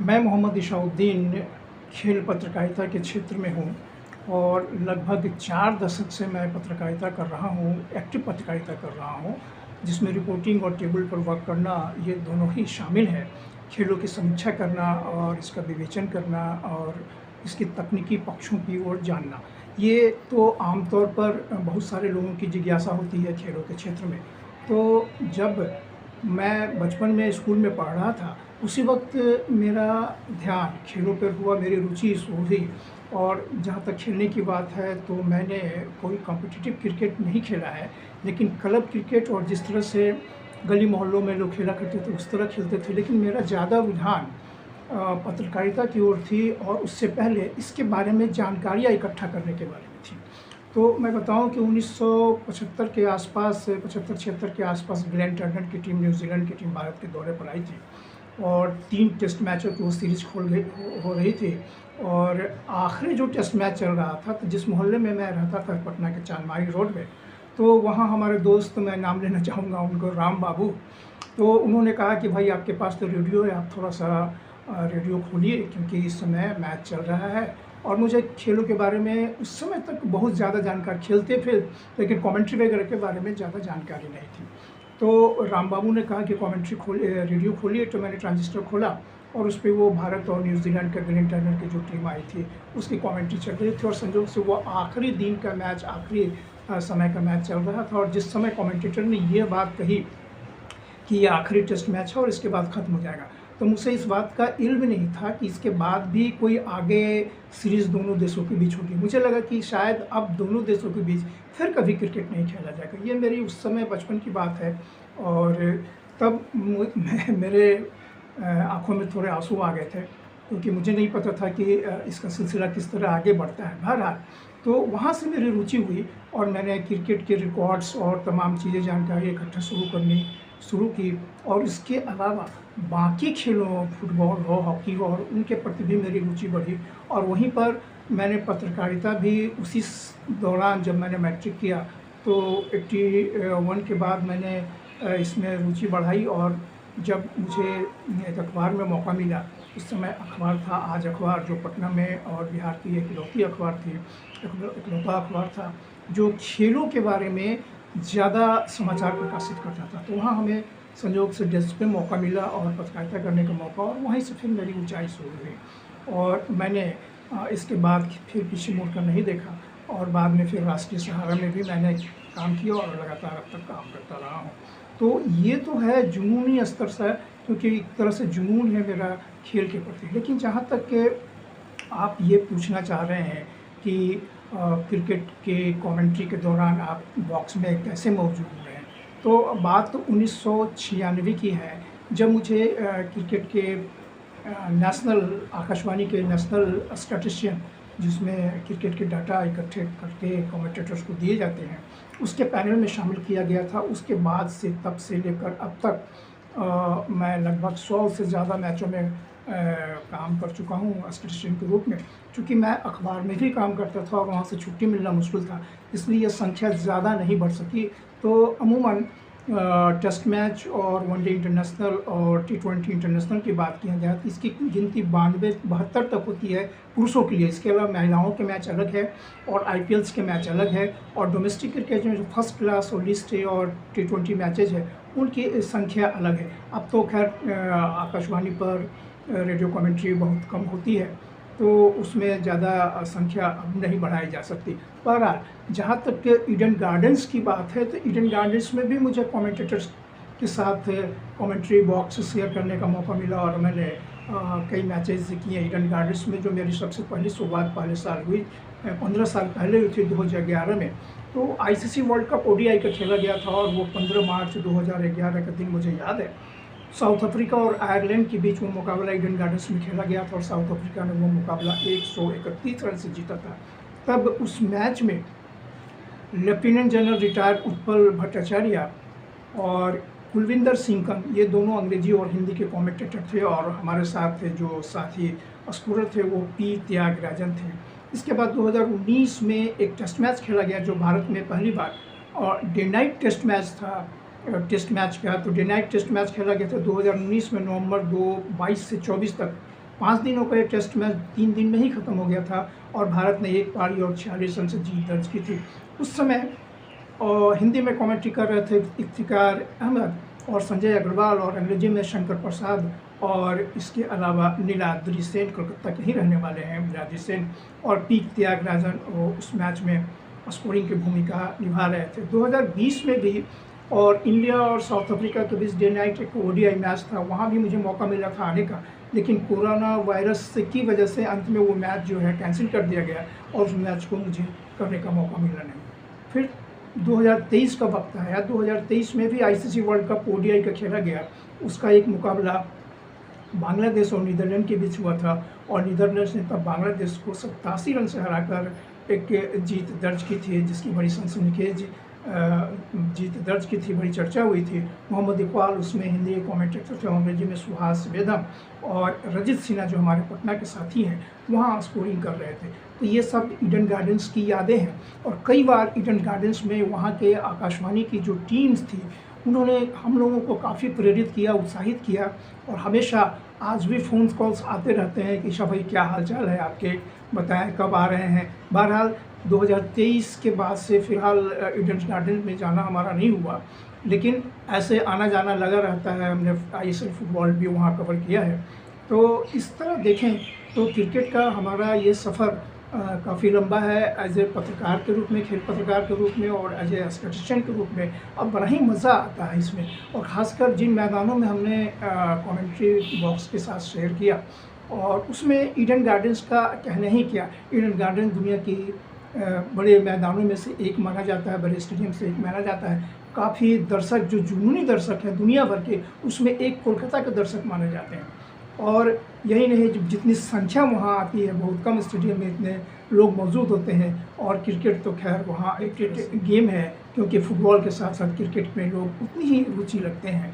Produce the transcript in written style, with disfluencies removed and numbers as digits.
मैं मोहम्मद इशाउद्दीन खेल पत्रकारिता के क्षेत्र में हूँ और लगभग 4 दशक से मैं पत्रकारिता कर रहा हूँ, एक्टिव पत्रकारिता कर रहा हूँ, जिसमें रिपोर्टिंग और टेबल पर वर्क करना ये दोनों ही शामिल है। खेलों की समीक्षा करना और इसका विवेचन करना और इसके तकनीकी पक्षों की ओर जानना। ये तो आमतौर पर बहुत सारे लोगों की जिज्ञासा होती है खेलों के क्षेत्र में। तो जब मैं बचपन में स्कूल में पढ़ रहा था, उसी वक्त मेरा ध्यान खेलों पर हुआ, मेरी रुचि इसमें हुई। और जहाँ तक खेलने की बात है तो मैंने कोई कॉम्पिटिटिव क्रिकेट नहीं खेला है, लेकिन क्लब क्रिकेट और जिस तरह से गली मोहल्लों में लोग खेला करते थे उस तरह खेलते थे। लेकिन मेरा ज़्यादा रुझान पत्रकारिता की ओर थी और उससे पहले इसके बारे में जानकारियाँ इकट्ठा करने के बारे में थी। तो मैं बताऊं कि 1975 के आसपास, 75-76 के आसपास ग्लेन टर्नर की टीम, न्यूजीलैंड की टीम भारत के दौरे पर आई थी और 3 टेस्ट मैचों की वो सीरीज़ हो रही थी। और आखिरी जो टेस्ट मैच चल रहा था, तो जिस मोहल्ले में मैं रहता था पटना के चांदमारी रोड में, तो वहाँ हमारे दोस्त, मैं नाम लेना चाहूँगा उनको, राम बाबू, तो उन्होंने कहा कि भाई आपके पास तो रेडियो है, आप थोड़ा सा रेडियो खोलिए क्योंकि इस समय मैच चल रहा है। और मुझे खेलों के बारे में उस समय तक बहुत ज़्यादा जानकारी, खेलते थे लेकिन कमेंट्री वगैरह के बारे में ज़्यादा जानकारी नहीं थी। तो राम बाबू ने कहा कि कमेंट्री खोलिए, रेडियो खोलिए। तो मैंने ट्रांजिस्टर खोला और उस पर वो भारत और न्यूजीलैंड का ग्लेन टर्नर की जो टीम आई थी उसकी कमेंट्री चल रही थी और संयोग से वो आखिरी दिन का मैच, आखिरी समय का मैच चल रहा था। और जिस समय कमेंटेटर ने ये बात कही कि ये आखिरी टेस्ट मैच है और इसके बाद ख़त्म हो जाएगा, तो मुझे इस बात का इल्म नहीं था कि इसके बाद भी कोई आगे सीरीज़ दोनों देशों के बीच होगी। मुझे लगा कि शायद अब दोनों देशों के बीच फिर कभी क्रिकेट नहीं खेला जाएगा। ये मेरी उस समय बचपन की बात है और तब मेरे आँखों में थोड़े आंसू आ गए थे क्योंकि मुझे नहीं पता था कि इसका सिलसिला किस तरह आगे बढ़ता है। बहरहाल, तो वहाँ से मेरी रुचि हुई और मैंने क्रिकेट के रिकॉर्ड्स और तमाम चीज़ें, जानकारी इकट्ठा शुरू की। और इसके अलावा बाकी खेलों, फुटबॉल हो, हॉकी हो, और उनके प्रति भी मेरी रुचि बढ़ी। और वहीं पर मैंने पत्रकारिता भी उसी दौरान, जब मैंने मैट्रिक किया तो 81 के बाद मैंने इसमें रुचि बढ़ाई। और जब मुझे एक अखबार में मौका मिला, उस समय अखबार था आज अखबार, जो पटना में और बिहार की इकलौती अखबार थी, इकलौता अखबार था जो खेलों के बारे में ज़्यादा समाचार प्रकाशित करता था। तो वहाँ हमें संयोग से डेस्क पे मौका मिला और पत्रकारिता करने का मौका, और वहीं से फिर मेरी ऊंचाई शुरू हुई। और मैंने इसके बाद फिर पीछे मुड़कर नहीं देखा और बाद में फिर राष्ट्रीय सहारा में भी मैंने काम किया और लगातार अब तक काम करता रहा हूँ। तो ये तो है जुनूनी स्तर से, क्योंकि एक तरह से जुनून है मेरा खेल के प्रति। लेकिन जहाँ तक कि आप ये पूछना चाह रहे हैं कि क्रिकेट के कमेंट्री के दौरान आप बॉक्स में कैसे मौजूद हुए हैं, तो बात तो 1996 की है, जब मुझे क्रिकेट के नेशनल, आकाशवाणी के नेशनल स्टैटिस्टिशियन, जिसमें क्रिकेट के डाटा इकट्ठे करके कमेंटेटर्स को दिए जाते हैं, उसके पैनल में शामिल किया गया था। उसके बाद से, तब से लेकर अब तक मैं लगभग 100 से ज़्यादा मैचों में काम कर चुका हूँ स्टैटिस्टिशियन के रूप में। चूँकि मैं अखबार में भी काम करता था और वहाँ से छुट्टी मिलना मुश्किल था, इसलिए यह संख्या ज़्यादा नहीं बढ़ सकी। तो अमूमन टेस्ट मैच और वनडे इंटरनेशनल और T20 इंटरनेशनल की बात की जाए तो इसकी गिनती 92-72 तक होती है पुरुषों के लिए। इसके अलावा महिलाओं के मैच अलग है और IPLs के मैच अलग है। और डोमेस्टिक क्रिकेट में जो फर्स्ट क्लास और लिस्ट है और T20 मैचेज है, उनकी संख्या अलग है। अब तो खैर आकाशवाणी पर रेडियो कमेंट्री बहुत कम होती है, तो उसमें ज़्यादा संख्या अब नहीं बढ़ाई जा सकती। बहरहाल, जहाँ तक कि ईडन गार्डन्स की बात है, तो ईडन गार्डन्स में भी मुझे कमेंटेटर्स के साथ कमेंट्री बॉक्स शेयर करने का मौका मिला और मैंने कई मैचेस किए ईडन गार्डन्स में। जो मेरी सबसे पहली शुरुआत पहले साल हुई, 15 साल पहले हुई थी, 2011 में। तो ICC वर्ल्ड कप ODI का खेला गया था और वो 15 मार्च 2011 का दिन मुझे याद है। साउथ अफ्रीका और आयरलैंड के बीच वो मुकाबला ईडन गार्डन्स में खेला गया था और साउथ अफ्रीका ने वो मुकाबला 131 रन से जीता था। तब उस मैच में lieutenant general retired Utpal Bhattacharya और कुलविंदर सिंह कंग, ये दोनों अंग्रेजी और हिंदी के कमेंटेटर थे। और हमारे साथ थे जो साथी स्कोरर थे, वो P त्यागराजन थे। इसके बाद 2019 में एक टेस्ट मैच खेला गया जो भारत में पहली बार, और डे नाइट टेस्ट मैच था। टेस्ट मैच का तो डे नाइट टेस्ट मैच खेला गया था 2019 में, नवंबर 22 से 24 तक 5 दिनों का ये टेस्ट मैच 3 दिन में ही ख़त्म हो गया था और भारत ने 1 पारी और 46 रन से जीत दर्ज की थी। उस समय हिंदी में कमेंट्री कर रहे थे इफ्तिकार अहमद और संजय अग्रवाल, और अंग्रेजी में शंकर प्रसाद, और इसके अलावा नीलाद्री सेन, कोलकाता के ही रहने वाले हैं नीलाद्री सेन, और पी त्यागराजन वो उस मैच में स्कोरिंग की भूमिका निभा रहे थे। 2020 में भी और इंडिया और साउथ अफ्रीका के बीच डे नाइट एक ओडीआई मैच था, वहाँ भी मुझे मौका मिला था आने का, लेकिन कोरोना वायरस की वजह से अंत में वो मैच जो है कैंसिल कर दिया गया और उस मैच को मुझे करने का मौका मिला नहीं। फिर 2023 का वक्त आया। 2023 में भी आईसीसी वर्ल्ड कप ओडीआई का खेला गया। उसका एक मुकाबला बांग्लादेश और नीदरलैंड के बीच हुआ था और नीदरलैंड्स ने तब बांग्लादेश को 87 रन से हराकर एक जीत दर्ज की थी, जिसकी बड़ी सनसनीखेज जीत दर्ज की थी, बड़ी चर्चा हुई थी। मोहम्मद इकबाल उसमें हिंदी कमेंटेटर थे, अंग्रेजी में सुहास बेदम और रजित सिन्हा जो हमारे पटना के साथी हैं वहाँ स्कोरिंग कर रहे थे। तो ये सब ईडन गार्डन्स की यादें हैं और कई बार ईडन गार्डन्स में वहाँ के आकाशवाणी की जो टीम्स थी उन्होंने हम लोगों को काफ़ी प्रेरित किया, उत्साहित किया, और हमेशा आज भी फ़ोन कॉल्स आते रहते हैं कि शाह भाई क्या हाल चाल है आपके, बताएं कब आ रहे हैं। बहरहाल 2023 के बाद से फ़िलहाल ईडन गार्डन में जाना हमारा नहीं हुआ, लेकिन ऐसे आना जाना लगा रहता है। हमने आईएसएल फुटबॉल भी वहाँ कवर किया है। तो इस तरह देखें तो क्रिकेट का हमारा ये सफ़र काफ़ी लंबा है। एज ए पत्रकार के रूप में, खेल पत्रकार के रूप में और एज ए स्टैटिस्टिशियन के रूप में अब बड़ा ही मज़ा आता है इसमें, और ख़ासकर जिन मैदानों में हमने कमेंट्री बॉक्स के साथ शेयर किया और उसमें ईडन गार्डन्स का कहना ही क्या। ईडन गार्डन दुनिया की बड़े मैदानों में से एक माना जाता है, बड़े स्टेडियम से एक माना जाता है। काफ़ी दर्शक जो जुनूनी दर्शक हैं दुनिया भर के, उसमें एक कोलकाता के दर्शक माने जाते हैं। और यही नहीं, जितनी संख्या वहाँ आती है, बहुत कम स्टेडियम में इतने लोग मौजूद होते हैं। और क्रिकेट तो खैर वहाँ एक गेम है, क्योंकि फुटबॉल के साथ साथ क्रिकेट में लोग उतनी ही रुचि रखते हैं।